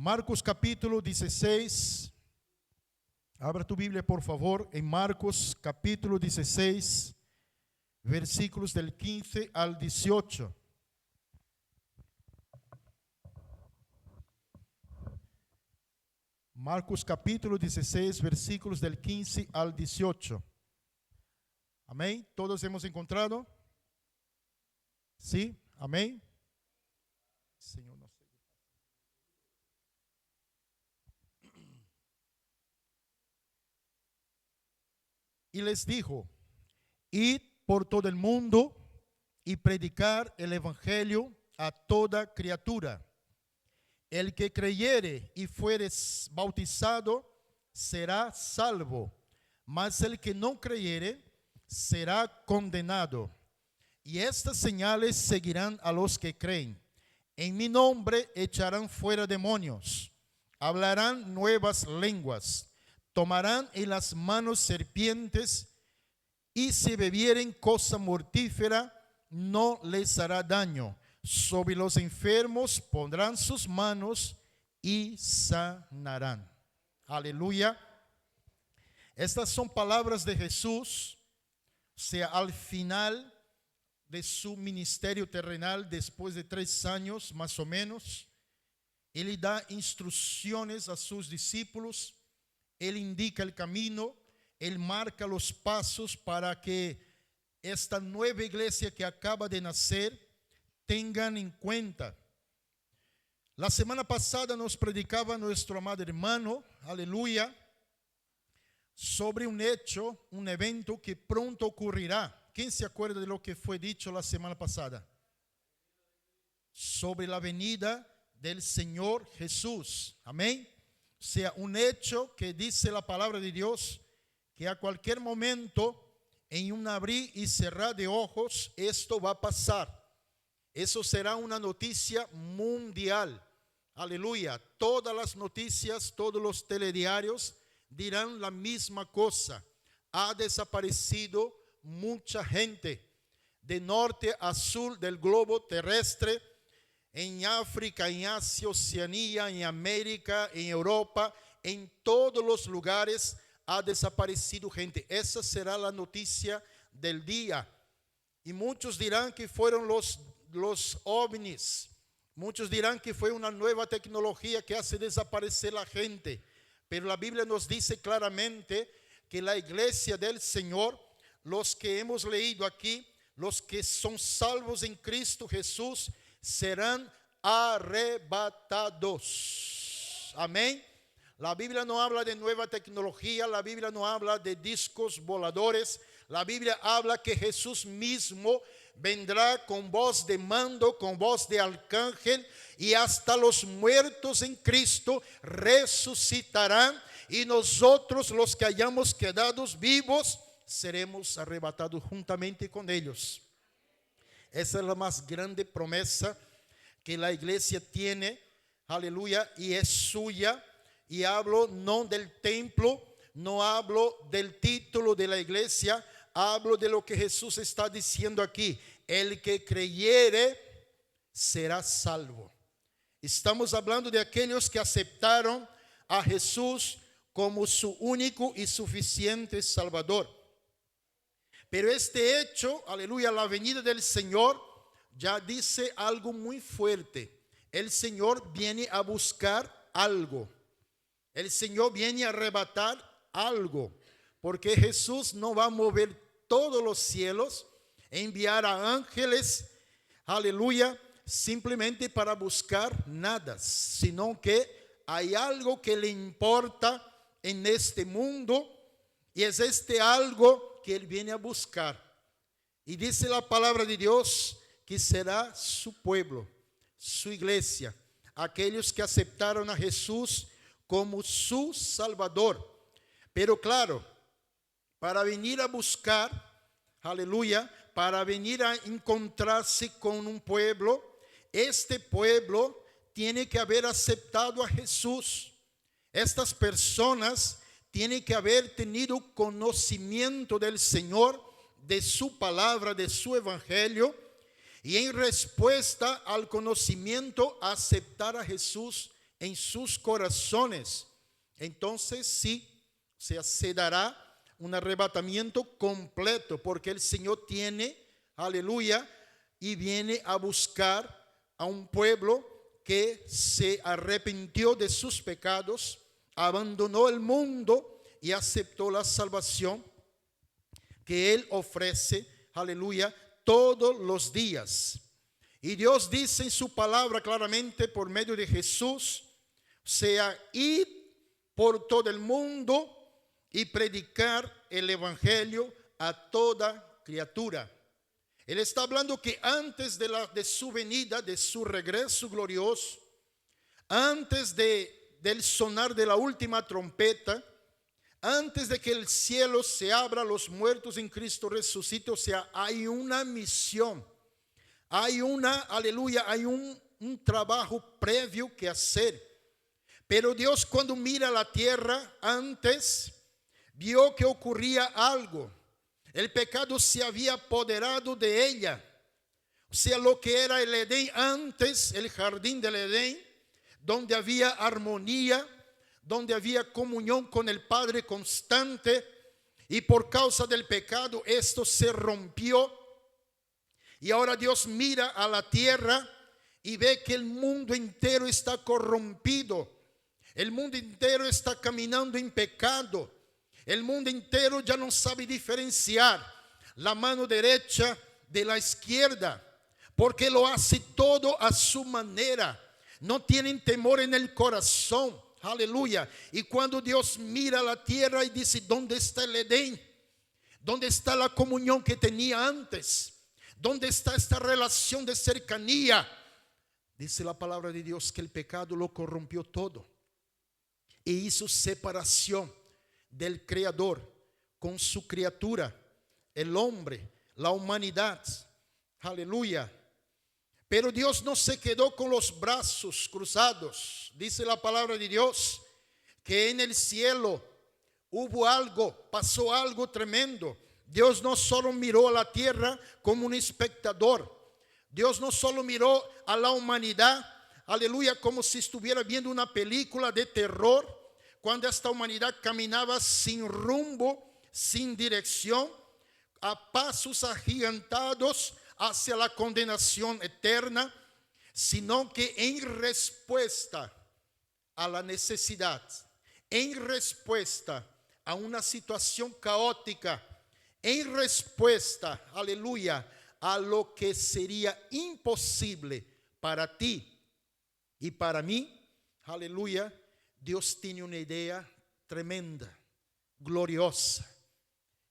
Marcos capítulo 16. Abra tu Biblia, por favor, en Marcos capítulo 16, versículos del 15 al 18. Marcos capítulo 16, versículos del 15 al 18. Amén. ¿Todos hemos encontrado? ¿Sí? Amén. Señor, no sé. Y les dijo: id por todo el mundo y predicar el evangelio a toda criatura. El que creyere y fuere bautizado será salvo, mas el que no creyere será condenado. Y estas señales seguirán a los que creen. En mi nombre echarán fuera demonios, hablarán nuevas lenguas, tomarán en las manos serpientes, y si bebieren cosa mortífera no les hará daño. Sobre los enfermos pondrán sus manos y sanarán. Aleluya. Estas son palabras de Jesús, o sea, al final de su ministerio terrenal, después de 3 años más o menos. Él da instrucciones a sus discípulos, Él indica el camino, Él marca los pasos para que esta nueva iglesia que acaba de nacer tengan en cuenta. La semana pasada nos predicaba nuestro amado hermano, aleluya, sobre un hecho, un evento que pronto ocurrirá. ¿Quién se acuerda de lo que fue dicho la semana pasada? Sobre la venida del Señor Jesús. Amén. O sea, un hecho que dice la palabra de Dios, que a cualquier momento, en un abrir y cerrar de ojos, esto va a pasar. Eso será una noticia mundial. Aleluya. Todas las noticias, todos los telediarios dirán la misma cosa. Ha desaparecido mucha gente de norte a sur del globo terrestre, en África, en Asia, Oceanía, en América, en Europa, en todos los lugares ha desaparecido gente. Esa será la noticia del día. Y muchos dirán que fueron los ovnis. Muchos dirán que fue una nueva tecnología que hace desaparecer la gente. Pero la Biblia nos dice claramente que la iglesia del Señor, los que hemos leído aquí, los que son salvos en Cristo Jesús, serán arrebatados. Amén. La Biblia no habla de nueva tecnología, la Biblia no habla de discos voladores, la Biblia habla que Jesús mismo vendrá con voz de mando, con voz de arcángel, y hasta los muertos en Cristo resucitarán, y nosotros, los que hayamos quedado vivos, seremos arrebatados juntamente con ellos. Esa es la más grande promesa que la iglesia tiene, aleluya, y es suya. Y hablo no del templo, no hablo del título de la iglesia, hablo de lo que Jesús está diciendo aquí. El que creyere será salvo. Estamos hablando de aquellos que aceptaron a Jesús como su único y suficiente Salvador. Pero este hecho, aleluya, la venida del Señor ya dice algo muy fuerte. El Señor viene a buscar algo. El Señor viene a arrebatar algo, porque Jesús no va a mover todos los cielos, enviar a ángeles, aleluya, simplemente para buscar nada, sino que hay algo que le importa en este mundo, y es este algo que Él viene a buscar. Y dice la palabra de Dios que será su pueblo, su iglesia, aquellos que aceptaron a Jesús como su Salvador. Pero claro, para venir a buscar, aleluya, para venir a encontrarse con un pueblo, este pueblo tiene que haber aceptado a Jesús. Estas personas tienen que haber tenido conocimiento del Señor, de su palabra, de su evangelio, y en respuesta al conocimiento aceptar a Jesús en sus corazones, entonces sí, se dará un arrebatamiento completo, porque el Señor tiene, aleluya, y viene a buscar a un pueblo que se arrepintió de sus pecados, abandonó el mundo y aceptó la salvación que Él ofrece, aleluya, todos los días. Y Dios dice en su palabra claramente por medio de Jesús, sea id por todo el mundo y predicar el evangelio a toda criatura. Él está hablando que antes de su venida, de su regreso glorioso, antes del sonar de la última trompeta, antes de que el cielo se abra, los muertos en Cristo resuciten, o sea, hay una misión, hay aleluya, hay un trabajo previo que hacer. Pero Dios, cuando mira la tierra antes, vio que ocurría algo. El pecado se había apoderado de ella. O sea, lo que era el Edén antes, el jardín del Edén, donde había armonía, donde había comunión con el Padre constante, y por causa del pecado esto se rompió. Y ahora Dios mira a la tierra y ve que el mundo entero está corrompido. El mundo entero está caminando en pecado. El mundo entero ya no sabe diferenciar la mano derecha de la izquierda, porque lo hace todo a su manera. No tienen temor en el corazón. Aleluya. Y cuando Dios mira la tierra y dice, ¿dónde está el Edén? ¿Dónde está la comunión que tenía antes? ¿Dónde está esta relación de cercanía? Dice la palabra de Dios que el pecado lo corrompió todo e hizo separación del Creador con su criatura, el hombre, la humanidad. Aleluya. Pero Dios no se quedó con los brazos cruzados. Dice la palabra de Dios que en el cielo hubo algo, pasó algo tremendo. Dios no solo miró a la tierra como un espectador. Dios no solo miró a la humanidad, aleluya, como si estuviera viendo una película de terror, cuando esta humanidad caminaba sin rumbo, sin dirección, a pasos agigantados hacia la condenación eterna, sino que en respuesta a la necesidad, en respuesta a una situación caótica, en respuesta, aleluya, a lo que sería imposible para ti y para mí, aleluya, Dios tiene una idea tremenda, gloriosa.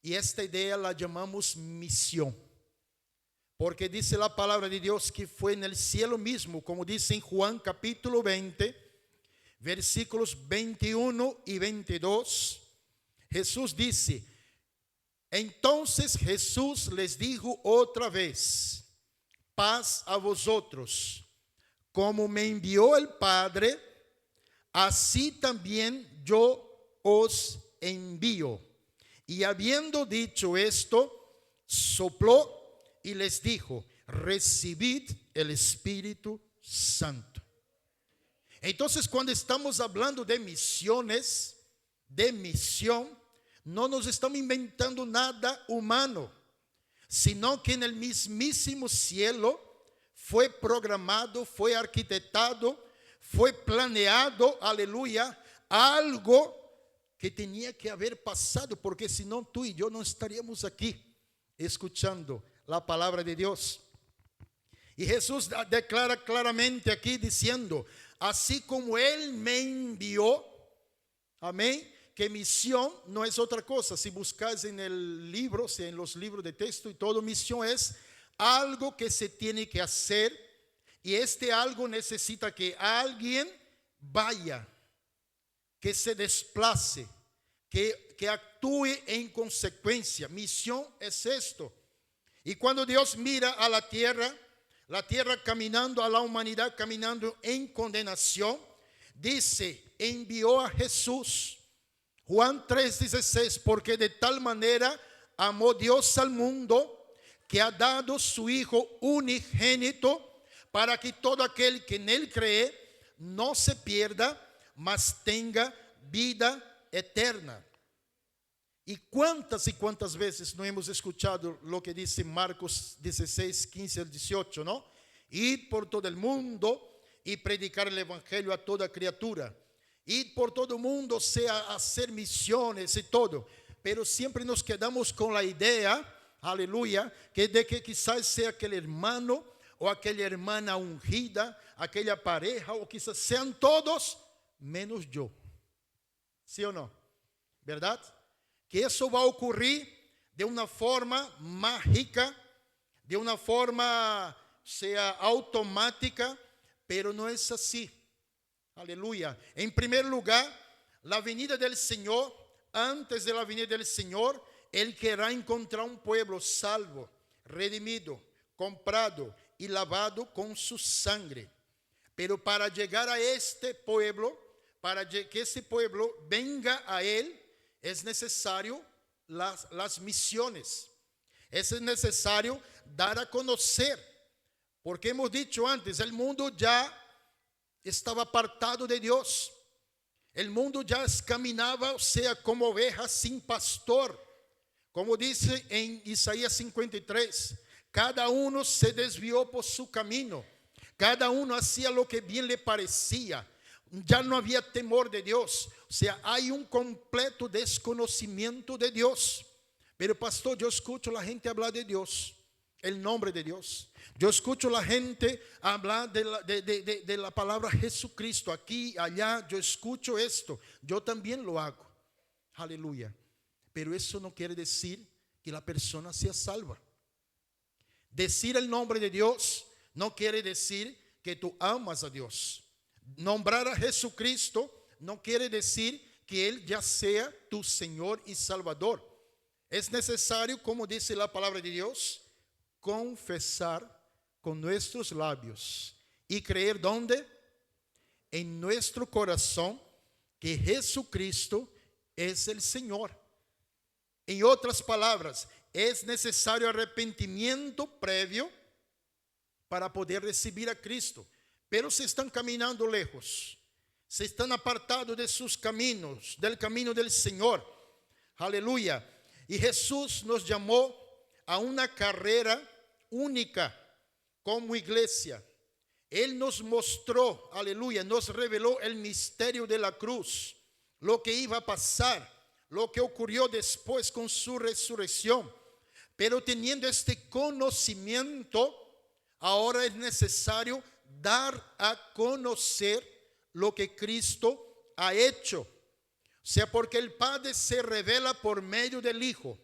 Y esta idea la llamamos misión. Porque dice la palabra de Dios que fue en el cielo mismo, como dice en Juan capítulo 20, versículos 21 y 22. Jesús dice, entonces Jesús les dijo otra vez, paz a vosotros, como me envió el Padre, así también yo os envío. Y habiendo dicho esto, sopló y les dijo, recibid el Espíritu Santo. Entonces, cuando estamos hablando de misiones, de misión, no nos estamos inventando nada humano, sino que en el mismísimo cielo fue programado, fue arquitectado, fue planeado, aleluya, algo que tenía que haber pasado, porque si no tú y yo no estaríamos aquí escuchando la palabra de Dios. Y Jesús declara claramente aquí diciendo, así como Él me envió, amén, que misión no es otra cosa. Si buscas en el libro, si en los libros de texto y todo, misión es algo que se tiene que hacer, y este algo necesita que alguien vaya, que se desplace, que actúe en consecuencia. Misión es esto. Y cuando Dios mira a la tierra caminando, a la humanidad caminando en condenación, dice, envió a Jesús. Juan 3:16, porque de tal manera amó Dios al mundo, que ha dado su Hijo unigénito, para que todo aquel que en Él cree no se pierda, mas tenga vida eterna. Y cuántas veces no hemos escuchado lo que dice Marcos 16, 15 al 18, ¿no? Ir por todo el mundo y predicar el evangelio a toda criatura. Ir por todo el mundo, sea hacer misiones y todo. Pero siempre nos quedamos con la idea, aleluya, que de que quizás sea aquel hermano o aquella hermana ungida, aquella pareja, o quizás sean todos menos yo. ¿Sí o no? ¿Verdad? Que eso va a ocurrir de una forma mágica, de una forma sea automática, pero no es así. Aleluya. En primer lugar, la venida del Señor, antes de la venida del Señor, Él querrá encontrar un pueblo salvo, redimido, comprado y lavado con su sangre. Pero para llegar a este pueblo, para que este pueblo venga a Él, es necesario las misiones. Es necesario dar a conocer. Porque hemos dicho antes, el mundo ya estaba apartado de Dios. El mundo ya caminaba, o sea, como ovejas sin pastor. Como dice en Isaías 53, cada uno se desvió por su camino. Cada uno hacía lo que bien le parecía. Ya no había temor de Dios. O sea, hay un completo desconocimiento de Dios. Pero pastor, yo escucho a la gente hablar de Dios, el nombre de Dios. Yo escucho a la gente hablar de la palabra Jesucristo. Aquí, allá, yo escucho esto. Yo también lo hago. Aleluya. Pero eso no quiere decir que la persona sea salva. Decir el nombre de Dios no quiere decir que tú amas a Dios. Nombrar a Jesucristo no quiere decir que Él ya sea tu Señor y Salvador. Es necesario, como dice la palabra de Dios, confesar con nuestros labios y creer ¿dónde? En nuestro corazón que Jesucristo es el Señor. En otras palabras, es necesario arrepentimiento previo para poder recibir a Cristo. Pero se están caminando lejos, se están apartados de sus caminos, del camino del Señor. Aleluya. Y Jesús nos llamó a una carrera única como iglesia. Él nos mostró, aleluya, nos reveló el misterio de la cruz, lo que iba a pasar, lo que ocurrió después con su resurrección. Pero teniendo este conocimiento, ahora es necesario dar a conocer lo que Cristo ha hecho. O sea, porque el Padre se revela por medio del Hijo.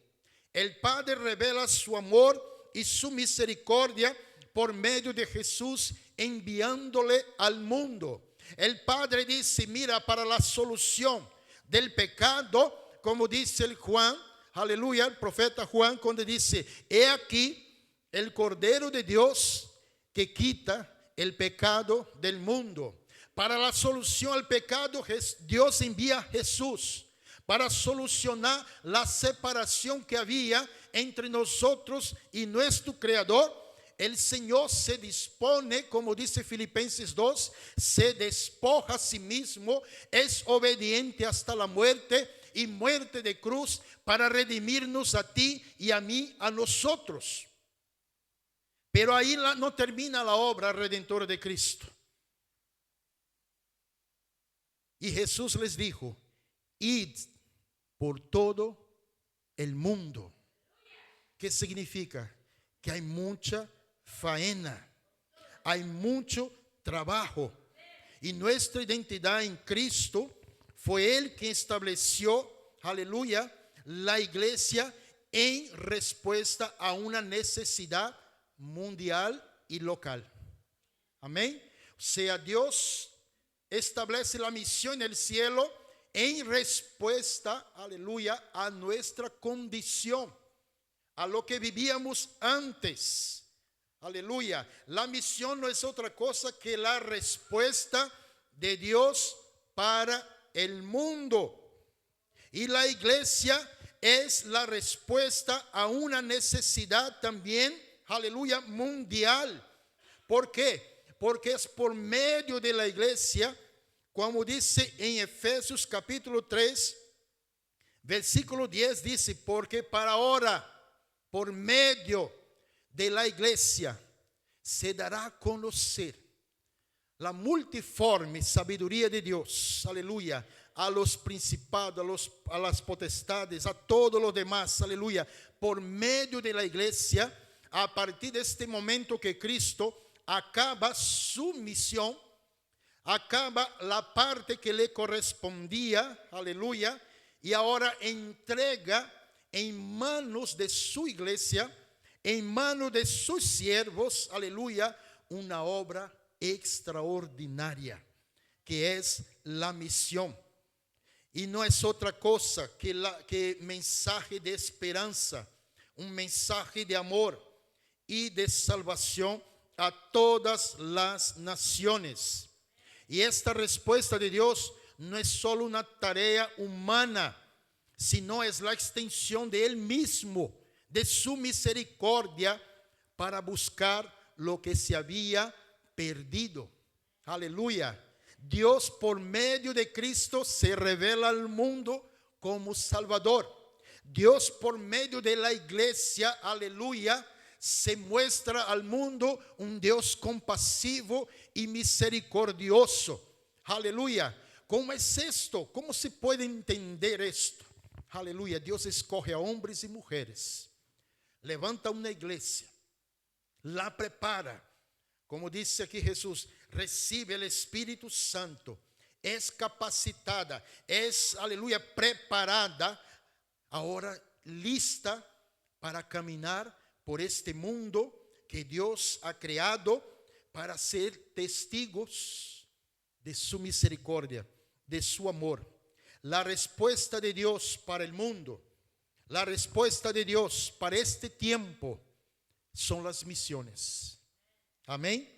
El Padre revela su amor y su misericordia por medio de Jesús, enviándole al mundo. El Padre dice, mira, para la solución del pecado, como dice el Juan, aleluya, el profeta Juan, cuando dice, he aquí el Cordero de Dios que quita el pecado del mundo. Para la solución al pecado, Dios envía a Jesús para solucionar la separación que había entre nosotros y nuestro Creador. El Señor se dispone, como dice Filipenses 2, se despoja a sí mismo, es obediente hasta la muerte y muerte de cruz para redimirnos a ti y a mí, a nosotros. Pero ahí no termina la obra redentora de Cristo. Y Jesús les dijo, id por todo el mundo. ¿Qué significa? Que hay mucha faena, hay mucho trabajo. Y nuestra identidad en Cristo fue Él quien estableció, aleluya, la iglesia en respuesta a una necesidad mundial y local. Amén. O sea, Dios establece la misión en el cielo en respuesta, aleluya, a nuestra condición, a lo que vivíamos antes. Aleluya. La misión no es otra cosa que la respuesta de Dios para el mundo. Y la iglesia es la respuesta a una necesidad también, aleluya, mundial. ¿Por qué? Porque es por medio de la iglesia, como dice en Efesios capítulo 3, versículo 10, dice, porque para ahora, por medio de la iglesia, se dará a conocer la multiforme sabiduría de Dios, aleluya, a los principados, a las potestades, a todos los demás, aleluya, por medio de la iglesia, a partir de este momento que Cristo acaba su misión, acaba la parte que le correspondía, aleluya, y ahora entrega en manos de su iglesia, en manos de sus siervos, aleluya, una obra extraordinaria, que es la misión. Y no es otra cosa que mensaje de esperanza, un mensaje de amor y de salvación a todas las naciones. Y esta respuesta de Dios no es solo una tarea humana, sino es la extensión de Él mismo, de su misericordia, para buscar lo que se había perdido. Aleluya. Dios por medio de Cristo se revela al mundo como Salvador. Dios por medio de la iglesia, aleluya, se muestra al mundo un Dios compasivo y misericordioso. Aleluya. ¿Cómo es esto? ¿Cómo se puede entender esto? Aleluya. Dios escoge a hombres y mujeres, levanta una iglesia, la prepara. Como dice aquí Jesús, recibe el Espíritu Santo, es capacitada, es, aleluya, preparada, ahora lista para caminar por este mundo que Dios ha creado para ser testigos de su misericordia, de su amor. La respuesta de Dios para el mundo, la respuesta de Dios para este tiempo son las misiones. Amén.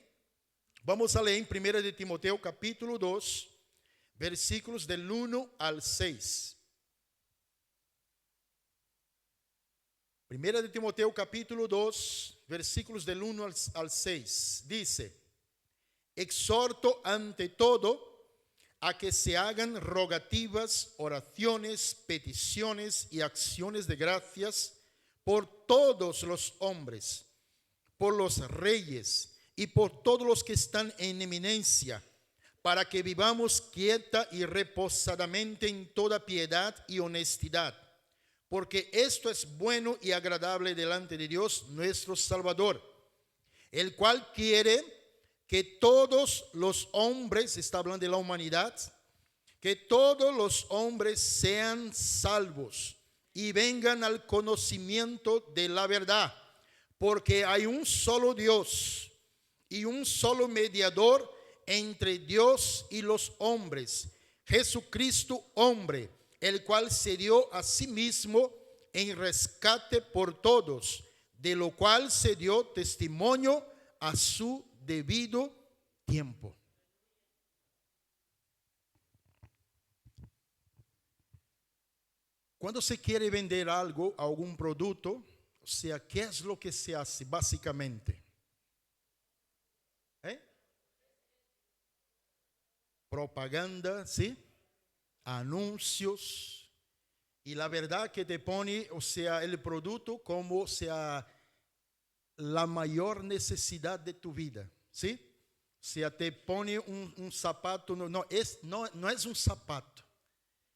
Vamos a leer en 1 de Timoteo capítulo 2, versículos del 1 al 6. 1 de Timoteo capítulo 2, versículos del 1 al 6. Dice: exhorto ante todo a que se hagan rogativas, oraciones, peticiones y acciones de gracias por todos los hombres, por los reyes y por todos los que están en eminencia, para que vivamos quieta y reposadamente en toda piedad y honestidad, porque esto es bueno y agradable delante de Dios nuestro Salvador, el cual quiere que todos los hombres, está hablando de la humanidad, que todos los hombres sean salvos y vengan al conocimiento de la verdad, porque hay un solo Dios y un solo mediador entre Dios y los hombres, Jesucristo hombre, el cual se dio a sí mismo en rescate por todos, de lo cual se dio testimonio a su debido tiempo. Cuando se quiere vender algo, algún producto, o sea, ¿qué es lo que se hace básicamente? Propaganda, ¿sí? Anuncios. Y la verdad que te pone, o sea, el producto como sea la mayor necesidad de tu vida, ¿sí? O sea, te pone un zapato, no es un zapato,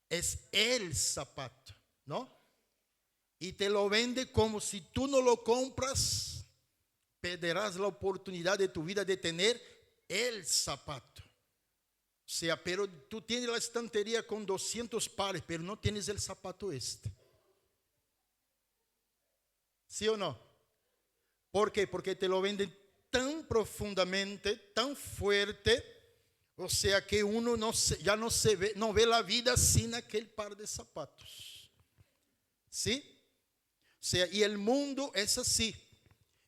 es el zapato, ¿no? Y te lo vende como si tú no lo compras, perderás la oportunidad de tu vida de tener el zapato. O sea, pero tú tienes la estantería con 200 pares, pero no tienes el zapato este. ¿Sí o no? ¿Por qué? Porque te lo venden tan profundamente, tan fuerte, o sea que uno ya no ve la vida sin aquel par de zapatos. ¿Sí? O sea, y el mundo es así.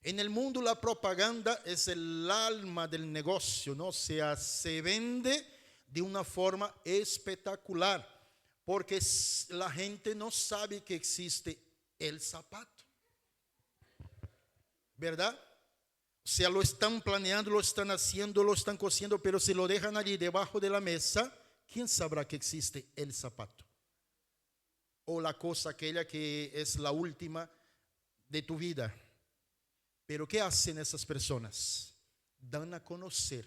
En el mundo la propaganda es el alma del negocio, ¿no? O sea, se vende de una forma espectacular, porque la gente no sabe que existe el zapato, ¿verdad? O sea, lo están planeando, lo están haciendo, lo están cosiendo, pero si lo dejan allí debajo de la mesa, ¿quién sabrá que existe el zapato? O la cosa aquella que es la última de tu vida. Pero ¿qué hacen esas personas? Dan a conocer.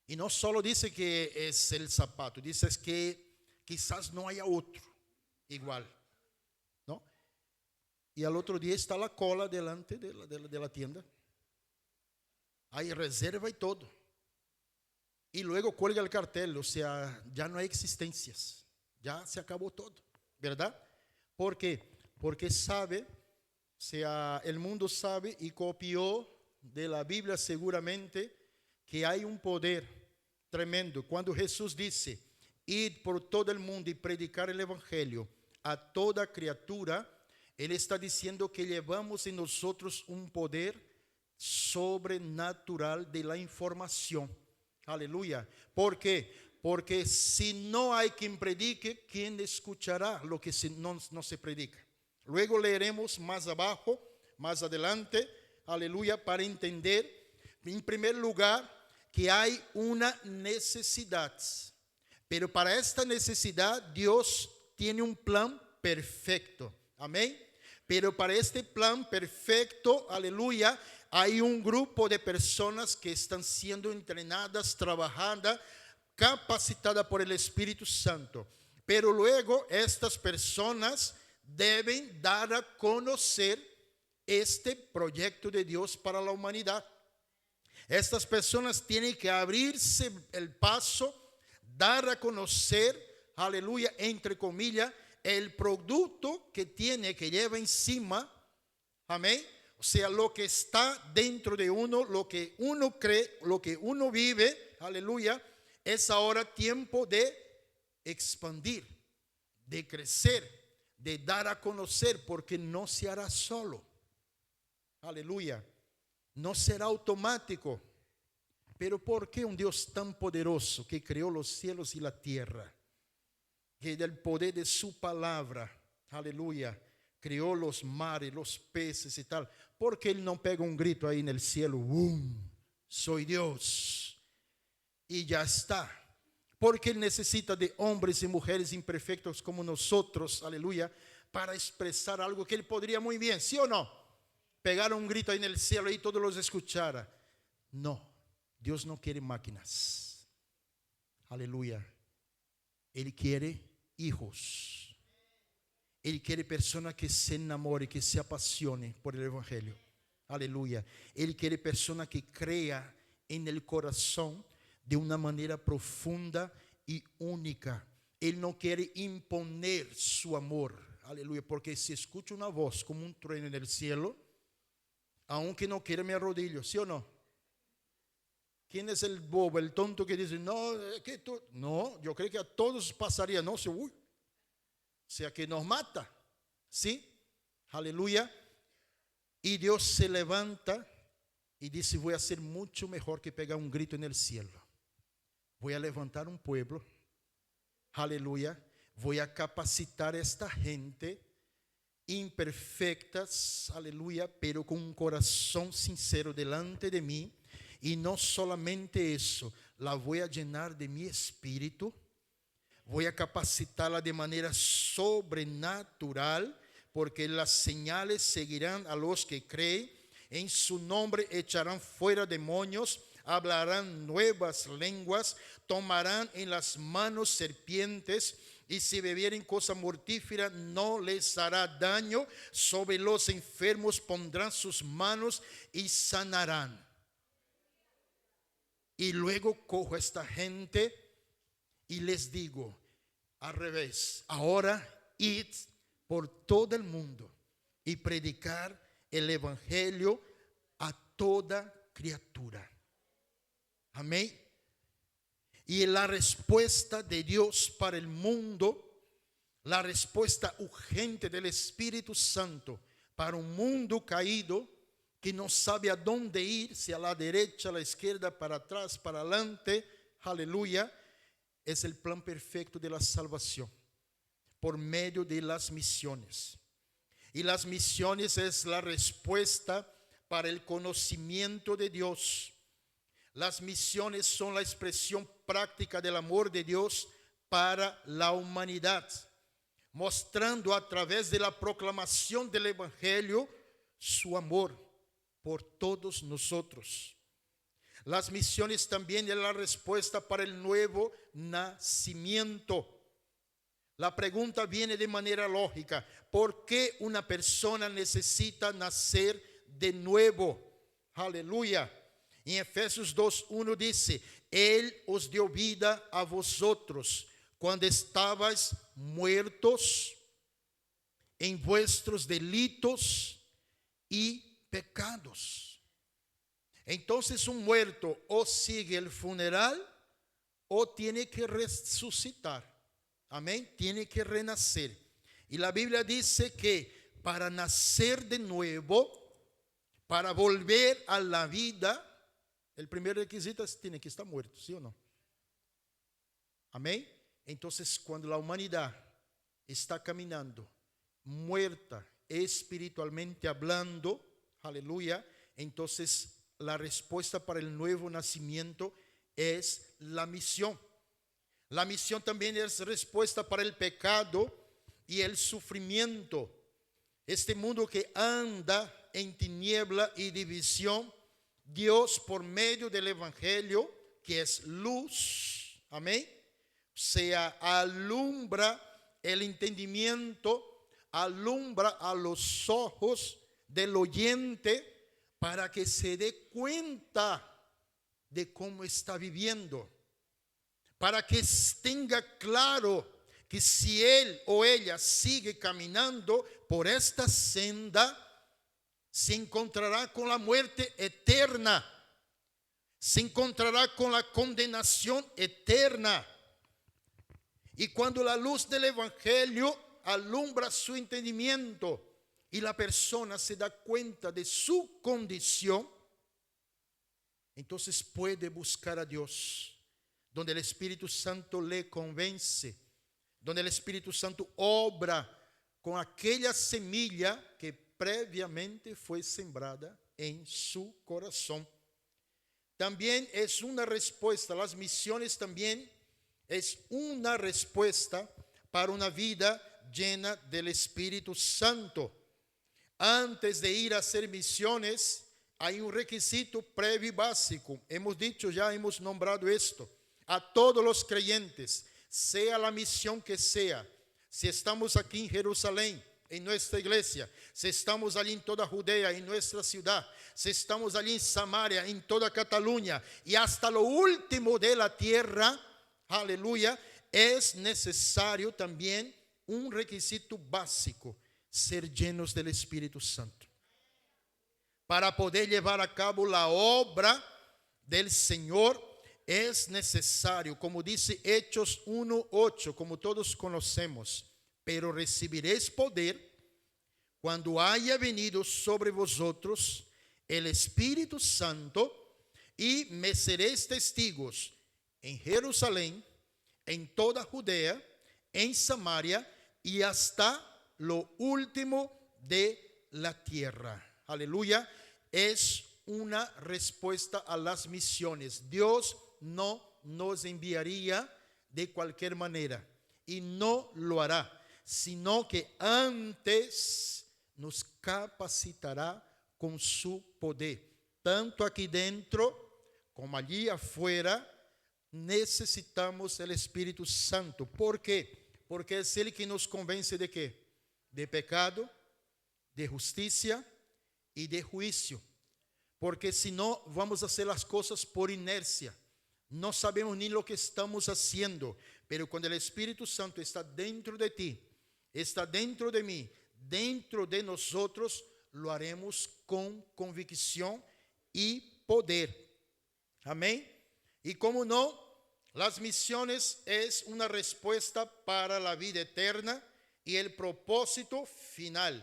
Y no solo dice que es el zapato, dice que quizás no haya otro igual, ¿no? Y al otro día está la cola delante de la tienda. Hay reserva y todo. Y luego cuelga el cartel, o sea, ya no hay existencias. Ya se acabó todo, ¿verdad? ¿Por qué? Porque sabe, o sea, el mundo sabe y copió de la Biblia seguramente que hay un poder tremendo. Cuando Jesús dice, id por todo el mundo y predicar el evangelio a toda criatura, Él está diciendo que llevamos en nosotros un poder sobrenatural de la información. Aleluya. ¿Por qué? Porque si no hay quien predique, ¿quién escuchará lo que no se predica? Luego leeremos más abajo, más adelante, aleluya, para entender, en primer lugar, que hay una necesidad. Pero para esta necesidad, Dios tiene un plan perfecto. Amén. Pero para este plan perfecto, aleluya, hay un grupo de personas que están siendo entrenadas, trabajadas, capacitadas por el Espíritu Santo. Pero luego estas personas deben dar a conocer este proyecto de Dios para la humanidad. Estas personas tienen que abrirse el paso, dar a conocer, aleluya, entre comillas, el producto que lleva encima, amén. O sea, lo que está dentro de uno, lo que uno cree, lo que uno vive, aleluya, es ahora tiempo de expandir, de crecer, de dar a conocer, porque no se hará solo. Aleluya. No será automático. Pero ¿por qué un Dios tan poderoso que creó los cielos y la tierra, que del poder de su palabra, aleluya, creó los mares, los peces y tal? ¿Por qué Él no pega un grito ahí en el cielo? ¡Bum! Soy Dios. Y ya está. Porque Él necesita de hombres y mujeres imperfectos como nosotros, aleluya, para expresar algo que Él podría muy bien, ¿sí o no? Pegar un grito ahí en el cielo y todos los escucharan. No, Dios no quiere máquinas. Aleluya. Él quiere hijos. Él quiere personas que se enamoren, que se apasionen por el evangelio. Aleluya. Él quiere personas que crean en el corazón de una manera profunda y única. Él no quiere imponer su amor. Aleluya. Porque si escucho una voz como un trueno en el cielo, aunque no quiera me arrodillo, ¿sí o no? ¿Quién es el bobo, el tonto que dice, no, que tú? No, yo creo que a todos pasaría, no, uy, o sea que nos mata, ¿sí? Aleluya. Y Dios se levanta y dice, voy a hacer mucho mejor que pegar un grito en el cielo. Voy a levantar un pueblo, aleluya. Voy a capacitar a esta gente imperfectas, aleluya, pero con un corazón sincero delante de mí. Y no solamente eso, la voy a llenar de mi espíritu, voy a capacitarla de manera sobrenatural, porque las señales seguirán a los que creen. En su nombre echarán fuera demonios, hablarán nuevas lenguas, tomarán en las manos serpientes, y si bebieren cosa mortífera no les hará daño. Sobre los enfermos pondrán sus manos y sanarán. Y luego cojo a esta gente y les digo al revés, ahora id por todo el mundo y predicar el evangelio a toda criatura. Amén. Y la respuesta de Dios para el mundo, la respuesta urgente del Espíritu Santo para un mundo caído que no sabe a dónde ir, si a la derecha, a la izquierda, para atrás, para adelante, aleluya, es el plan perfecto de la salvación por medio de las misiones. Y las misiones es la respuesta para el conocimiento de Dios. Las misiones son la expresión práctica del amor de Dios para la humanidad, mostrando a través de la proclamación del Evangelio su amor por todos nosotros. Las misiones también es la respuesta para el nuevo nacimiento. La pregunta viene de manera lógica: ¿por qué una persona necesita nacer de nuevo? Aleluya. En Efesios 2:1 dice: Él os dio vida a vosotros cuando estabais muertos en vuestros delitos y pecados. Entonces un muerto o sigue el funeral o tiene que resucitar. Amén, tiene que renacer. Y la Biblia dice que para nacer de nuevo, para volver a la vida, el primer requisito es tiene que estar muerto, ¿sí o no? Amén. Entonces, cuando la humanidad está caminando muerta espiritualmente hablando, aleluya, entonces la respuesta para el nuevo nacimiento es la misión. La misión también es respuesta para el pecado y el sufrimiento. Este mundo que anda en tiniebla y división, Dios por medio del Evangelio, que es luz, amén, se alumbra el entendimiento, alumbra a los ojos del oyente para que se dé cuenta de cómo está viviendo, para que tenga claro que si él o ella sigue caminando por esta senda, se encontrará con la muerte eterna, se encontrará con la condenación eterna. Y cuando la luz del Evangelio alumbra su entendimiento y la persona se da cuenta de su condición, entonces puede buscar a Dios, donde el Espíritu Santo le convence, donde el Espíritu Santo obra con aquella semilla que previamente fue sembrada en su corazón. También es una respuesta, las misiones también es una respuesta para una vida llena del Espíritu Santo. Antes de ir a hacer misiones, hay un requisito previo y básico. Hemos dicho ya, hemos nombrado esto. A todos los creyentes, sea la misión que sea, si estamos aquí en Jerusalén, en nuestra iglesia, si estamos allí en toda Judea, en nuestra ciudad, si estamos allí en Samaria, en toda Cataluña y hasta lo último de la tierra, aleluya, es necesario también un requisito básico: ser llenos del Espíritu Santo, para poder llevar a cabo la obra del Señor. Es necesario, como dice Hechos 1:8, como todos conocemos: pero recibiréis poder cuando haya venido sobre vosotros el Espíritu Santo, y me seréis testigos en Jerusalén, en toda Judea, en Samaria y hasta lo último de la tierra. Aleluya. Es una respuesta a las misiones. Dios no nos enviaría de cualquier manera y no lo hará, sino que antes nos capacitará con su poder, tanto aquí dentro como allí afuera. Necesitamos el Espíritu Santo. ¿Por qué? Porque es Él que nos convence de qué: de pecado, de justicia y de juicio. Porque si no, vamos a hacer las cosas por inercia. No sabemos ni lo que estamos haciendo. Pero cuando el Espíritu Santo está dentro de ti, está dentro de mí, dentro de nosotros, lo haremos con convicción y poder. Amén. Y como no, las misiones es una respuesta para la vida eterna y el propósito final.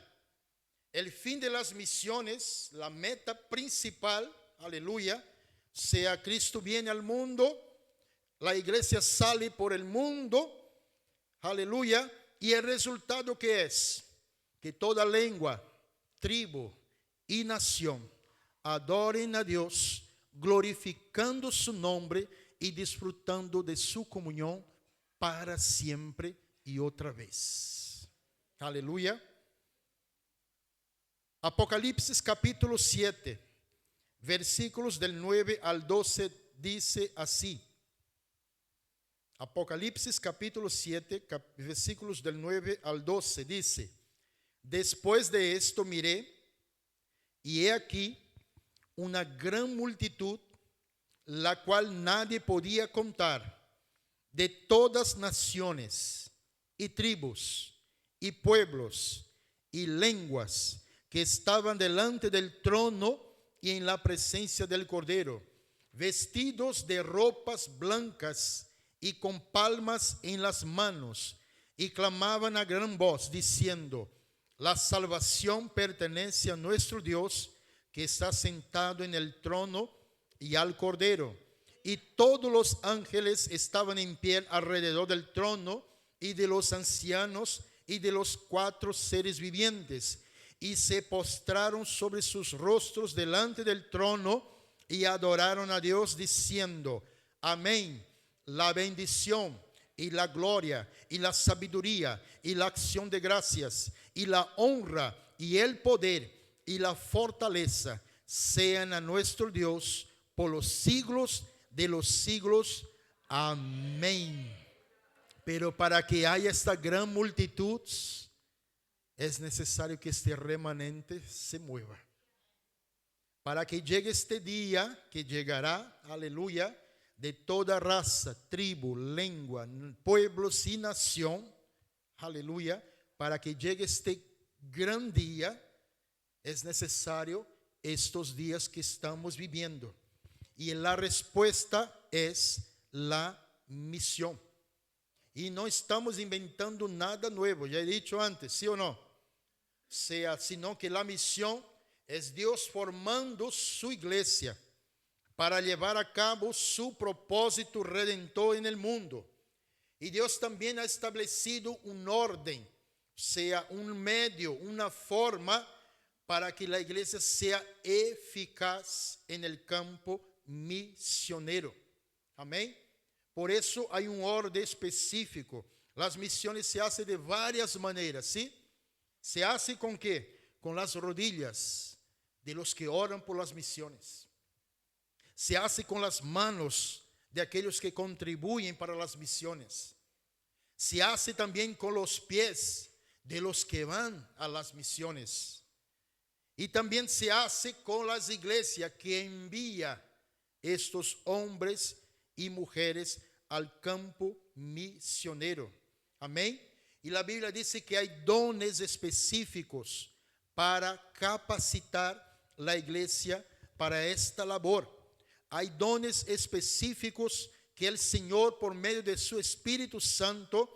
El fin de las misiones, la meta principal, aleluya, sea Cristo viene al mundo, la iglesia sale por el mundo, aleluya, y el resultado que es que toda lengua, tribu y nación adoren a Dios, glorificando su nombre y disfrutando de su comunión para siempre y otra vez. Aleluya. Apocalipsis capítulo 7, versículos del 9 al 12 dice así. Apocalipsis capítulo 7, versículos del 9 al 12 dice: después de esto miré, y he aquí una gran multitud, la cual nadie podía contar, de todas naciones y tribus y pueblos y lenguas, que estaban delante del trono y en la presencia del Cordero, vestidos de ropas blancas y con palmas en las manos, y clamaban a gran voz, diciendo: la salvación pertenece a nuestro Dios, que está sentado en el trono, y al Cordero. Y todos los ángeles estaban en pie alrededor del trono, y de los ancianos, y de los 4 seres vivientes, y se postraron sobre sus rostros delante del trono, y adoraron a Dios, diciendo: amén. La bendición y la gloria y la sabiduría y la acción de gracias y la honra y el poder y la fortaleza sean a nuestro Dios por los siglos de los siglos. Amén. Pero para que haya esta gran multitud, es necesario que este remanente se mueva. Para que llegue este día, que llegará, aleluya, de toda raza, tribu, lengua, pueblos y nación, aleluya, para que llegue este gran día, es necesario estos días que estamos viviendo. Y la respuesta es la misión. Y no estamos inventando nada nuevo, ya he dicho antes, ¿sí o no? Sino que la misión es Dios formando su iglesia para llevar a cabo su propósito redentor en el mundo. Y Dios también ha establecido un orden, un medio, una forma para que la iglesia sea eficaz en el campo misionero. Amén. Por eso hay un orden específico. Las misiones se hacen de varias maneras, ¿sí? ¿Se hace con qué? Con las rodillas de los que oran por las misiones. Se hace con las manos de aquellos que contribuyen para las misiones. Se hace también con los pies de los que van a las misiones. Y también se hace con las iglesias que envía estos hombres y mujeres al campo misionero. Amén. Y la Biblia dice que hay dones específicos para capacitar la iglesia para esta labor. Hay dones específicos que el Señor, por medio de su Espíritu Santo,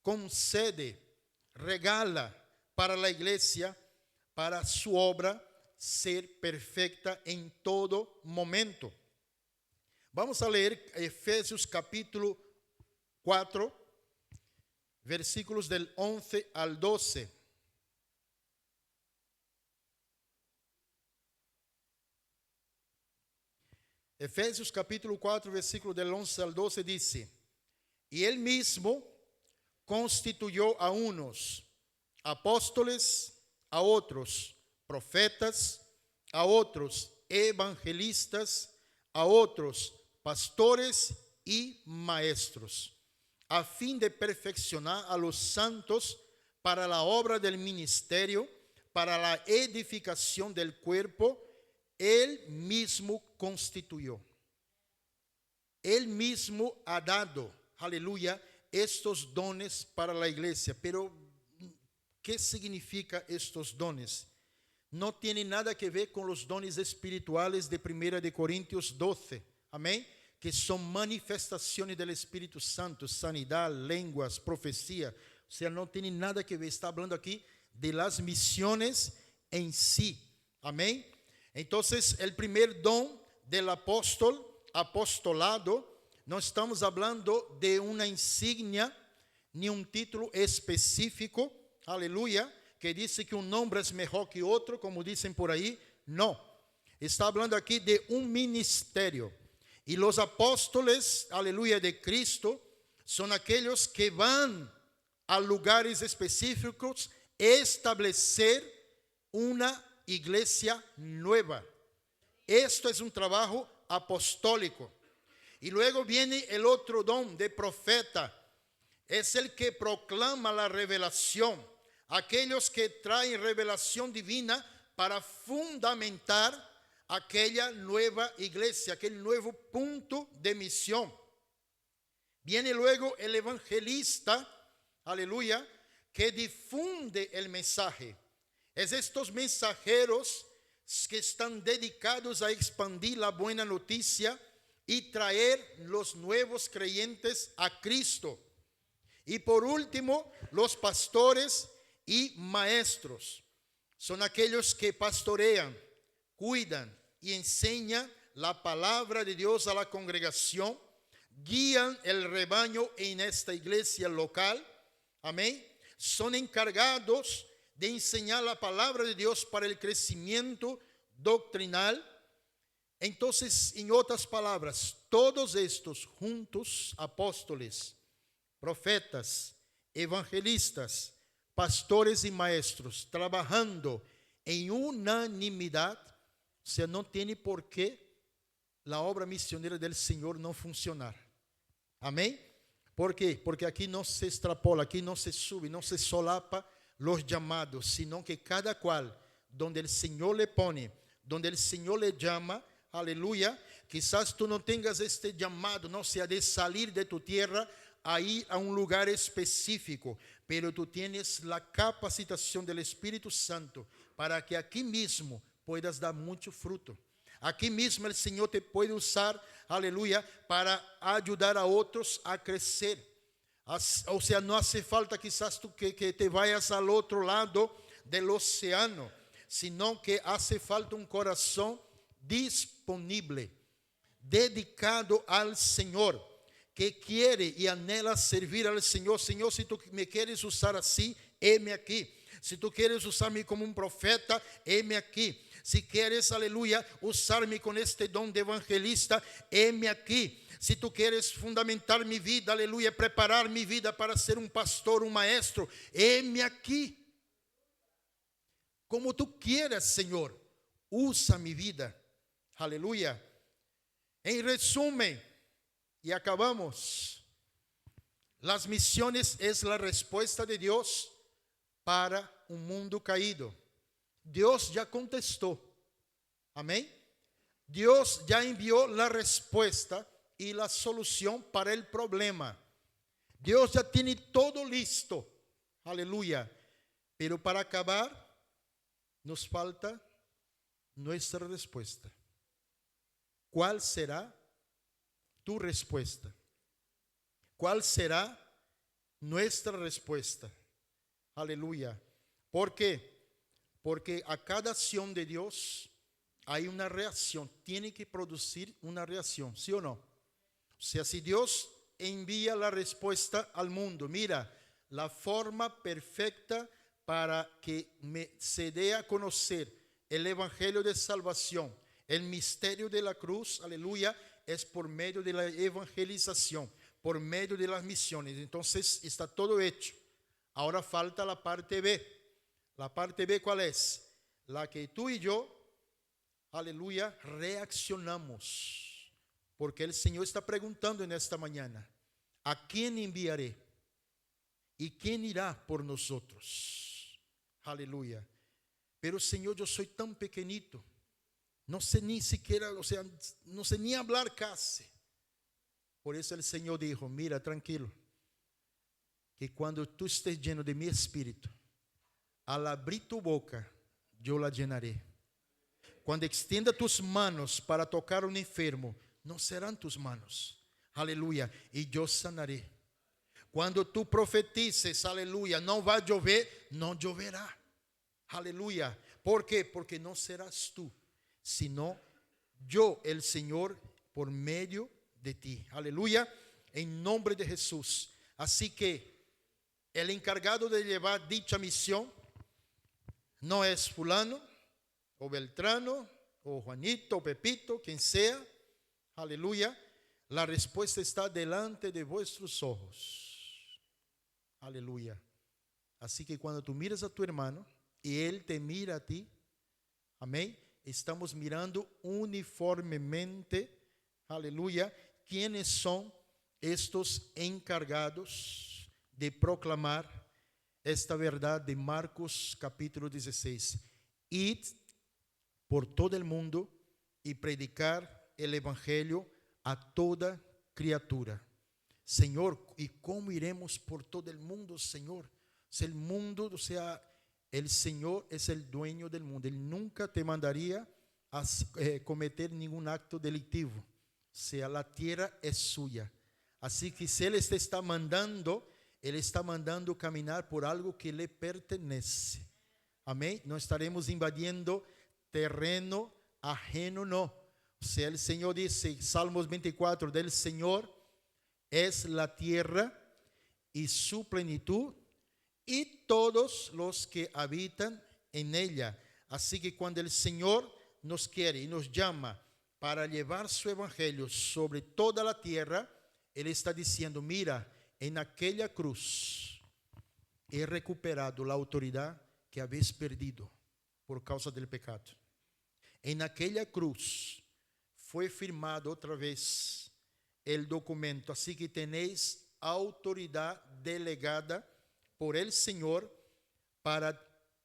concede, regala para la iglesia, para su obra ser perfecta en todo momento. Vamos a leer Efesios capítulo 4, versículos del 11 al 12. Efesios capítulo 4, versículo del 11 al 12 dice: y él mismo constituyó a unos apóstoles, a otros profetas, a otros evangelistas, a otros pastores y maestros, a fin de perfeccionar a los santos para la obra del ministerio, para la edificación del cuerpo. Él mismo constituyó. Él mismo ha dado, aleluya, estos dones para la iglesia. Pero, ¿qué significa estos dones? No tiene nada que ver con los dones espirituales de 1 de Corintios 12. Amén. Que son manifestaciones del Espíritu Santo, sanidad, lenguas, profecía. O sea, no tiene nada que ver. Está hablando aquí de las misiones en sí. Amén. Entonces, el primer don del apostolado, no estamos hablando de una insignia ni un título específico, aleluya, que dice que un nombre es mejor que otro, como dicen por ahí. No, está hablando aquí de un ministerio. Y los apóstoles, aleluya, de Cristo, son aquellos que van a lugares específicos establecer una iglesia nueva. Esto es un trabajo apostólico. Y luego viene el otro don de profeta. Es el que proclama la revelación. Aquellos que traen revelación divina para fundamentar aquella nueva iglesia, aquel nuevo punto de misión. Viene luego el evangelista, aleluya, que difunde el mensaje. Es estos mensajeros que están dedicados a expandir la buena noticia y traer los nuevos creyentes a Cristo. Y por último, los pastores y maestros. Son aquellos que pastorean, cuidan y enseñan la palabra de Dios a la congregación, guían el rebaño en esta iglesia local. Amén. Son encargados de enseñar la palabra de Dios para el crecimiento doctrinal. Entonces, en otras palabras, todos estos juntos, apóstoles, profetas, evangelistas, pastores y maestros, trabajando en unanimidad, o sea, no tiene por qué la obra misionera del Señor no funcionar. Amén. ¿Por qué? Porque aquí no se extrapola, aquí no se sube, no se solapa los llamados, sino que cada cual, donde el Señor le pone, donde el Señor le llama, aleluya. Quizás tú no tengas este llamado, no sea de salir de tu tierra a ir a un lugar específico, pero tú tienes la capacitación del Espíritu Santo para que aquí mismo puedas dar mucho fruto. Aquí mismo el Señor te puede usar, aleluya, para ayudar a otros a crecer. O sea, no hace falta quizás tú que te vayas al otro lado del océano, sino que hace falta un corazón disponible, dedicado al Señor, que quiere y anhela servir al Señor. Señor, si tú me quieres usar así, heme aquí. Si tú quieres usarme como un profeta, heme aquí. Si quieres, aleluya, usarme con este don de evangelista, heme aquí. Si tú quieres fundamentar mi vida, aleluya, preparar mi vida para ser un pastor, un maestro, heme aquí. Como tú quieras, Señor, usa mi vida. Aleluya. En resumen, y acabamos, las misiones es la respuesta de Dios para un mundo caído. Dios ya contestó. Amén. Dios ya envió la respuesta y la solución para el problema. Dios ya tiene todo listo. Aleluya. Pero para acabar, nos falta nuestra respuesta. ¿Cuál será tu respuesta? ¿Cuál será nuestra respuesta? Aleluya. ¿Por qué? Porque a cada acción de Dios hay una reacción. Tiene que producir una reacción, ¿sí o no? O sea, si Dios envía la respuesta al mundo, mira, la forma perfecta para que se dé a conocer el evangelio de salvación, el misterio de la cruz, aleluya, es por medio de la evangelización, por medio de las misiones. Entonces está todo hecho. Ahora falta la parte B. La parte B, ¿cuál es? La que tú y yo, aleluya, reaccionamos. Porque el Señor está preguntando en esta mañana, ¿a quién enviaré? ¿Y quién irá por nosotros? Aleluya. Pero Señor, yo soy tan pequeñito. No sé ni siquiera, o sea, no sé ni hablar casi. Por eso el Señor dijo, mira, tranquilo, que cuando tú estés lleno de mi espíritu, al abrir tu boca, yo la llenaré. Cuando extienda tus manos para tocar a un enfermo, no serán tus manos. Aleluya. Y yo sanaré. Cuando tú profetices, aleluya, no va a llover, no lloverá. Aleluya. ¿Por qué? Porque no serás tú, sino yo, el Señor, por medio de ti. Aleluya. En nombre de Jesús. Así que el encargado de llevar dicha misión no es fulano o beltrano o Juanito, o Pepito, quien sea, aleluya, la respuesta está delante de vuestros ojos. Aleluya. Así que cuando tú miras a tu hermano y él te mira a ti, amén, estamos mirando uniformemente, aleluya, quiénes son estos encargados de proclamar esta verdad de Marcos capítulo 16. Id por todo el mundo y predicar el evangelio a toda criatura. Señor, ¿y cómo iremos por todo el mundo, Señor? Si el mundo, o sea, el Señor es el dueño del mundo. Él nunca te mandaría a cometer ningún acto delictivo. O sea, la tierra es suya. Así que si Él te está mandando, Él está mandando caminar por algo que le pertenece. Amén. No estaremos invadiendo terreno ajeno, no. O sea, el Señor dice, Salmos 24, del Señor es la tierra y su plenitud y todos los que habitan en ella. Así que cuando el Señor nos quiere y nos llama para llevar su evangelio sobre toda la tierra, Él está diciendo, mira, en aquella cruz he recuperado la autoridad que habéis perdido por causa del pecado. En aquella cruz fue firmado otra vez el documento, así que tenéis autoridad delegada por el Señor para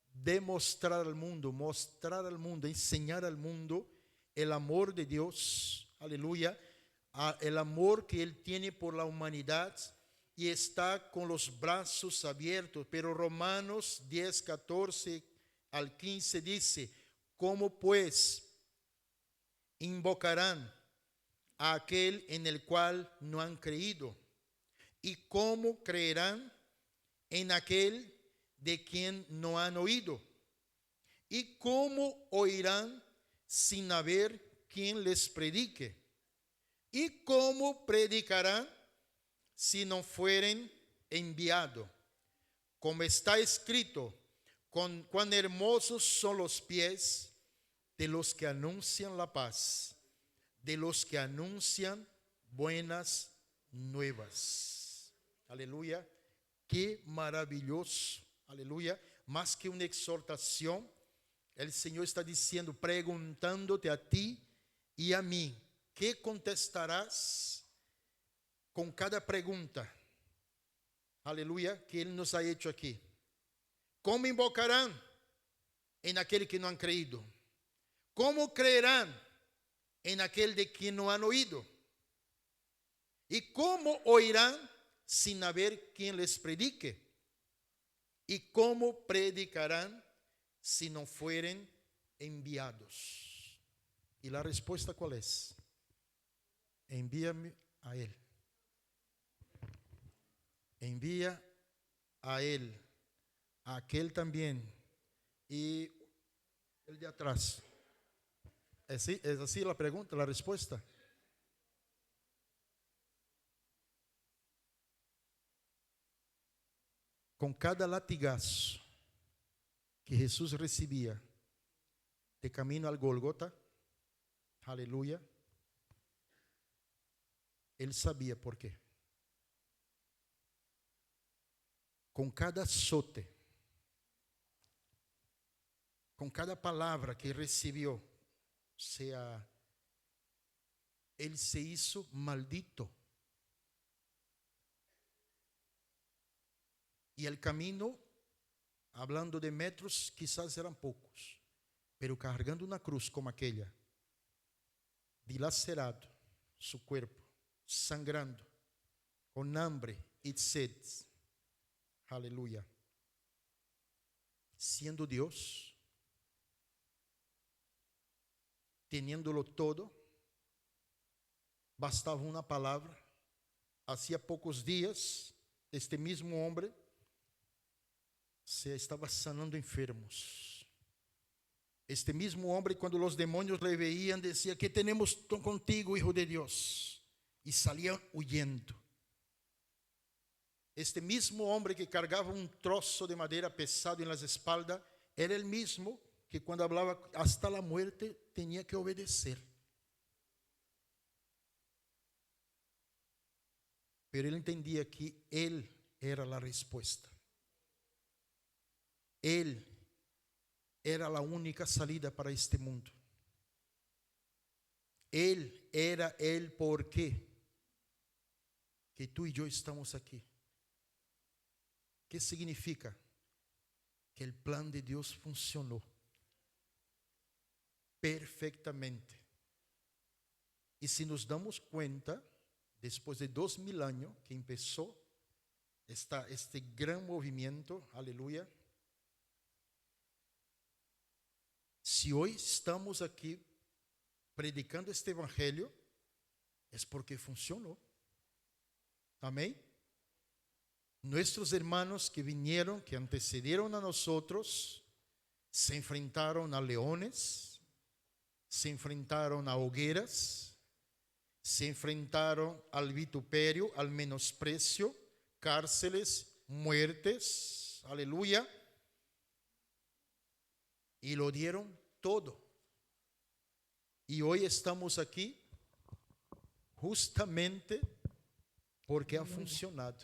demostrar al mundo, mostrar al mundo, enseñar al mundo el amor de Dios, aleluya, el amor que Él tiene por la humanidad y está con los brazos abiertos. Pero Romanos 10, 14 al 15 dice, ¿cómo pues invocarán a aquel en el cual no han creído? ¿Y cómo creerán en aquel de quien no han oído? ¿Y cómo oirán sin haber quien les predique? ¿Y cómo predicarán si no fueren enviados? Como está escrito, cuán hermosos son los pies de los que anuncian la paz, de los que anuncian buenas nuevas. Aleluya. Qué maravilloso, aleluya. Más que una exhortación, el Señor está diciendo, preguntándote a ti y a mí, ¿qué contestarás con cada pregunta? Aleluya, que Él nos ha hecho aquí. ¿Cómo invocarán en aquel que no han creído? ¿Cómo creerán en aquel de quien no han oído? ¿Y cómo oirán sin haber quien les predique? ¿Y cómo predicarán si no fueren enviados? ¿Y la respuesta cuál es? Envíame a Él. Envía a Él, a aquel también y el de atrás. ¿Es así la pregunta, la respuesta? Con cada latigazo que Jesús recibía de camino al Golgota, aleluya, Él sabía por qué. Con cada azote, con cada palabra que recibió, o sea, Él se hizo maldito. Y el camino, hablando de metros, quizás eran pocos, pero cargando una cruz como aquella, dilacerado su cuerpo, sangrando, con hambre y sed, aleluya, siendo Dios, teniéndolo todo, bastaba una palabra. Hacía pocos días, este mismo hombre se estaba sanando enfermos. Este mismo hombre, cuando los demonios le veían, decía, ¿qué tenemos contigo, Hijo de Dios? Y salían huyendo. Este mismo hombre que cargaba un trozo de madera pesado en las espaldas, era el mismo que cuando hablaba hasta la muerte tenía que obedecer. Pero él entendía que él era la respuesta. Él era la única salida para este mundo. Él era el porqué que tú y yo estamos aquí. ¿Qué significa? Que el plan de Dios funcionó perfectamente. Y si nos damos cuenta, después de 2000 años que empezó este gran movimiento, aleluya, si hoy estamos aquí predicando este evangelio, es porque funcionó. Amén. Nuestros hermanos que vinieron, que antecedieron a nosotros, se enfrentaron a leones, se enfrentaron a hogueras, se enfrentaron al vituperio, al menosprecio, cárceles, muertes, aleluya, y lo dieron todo. Y hoy estamos aquí justamente porque ha funcionado.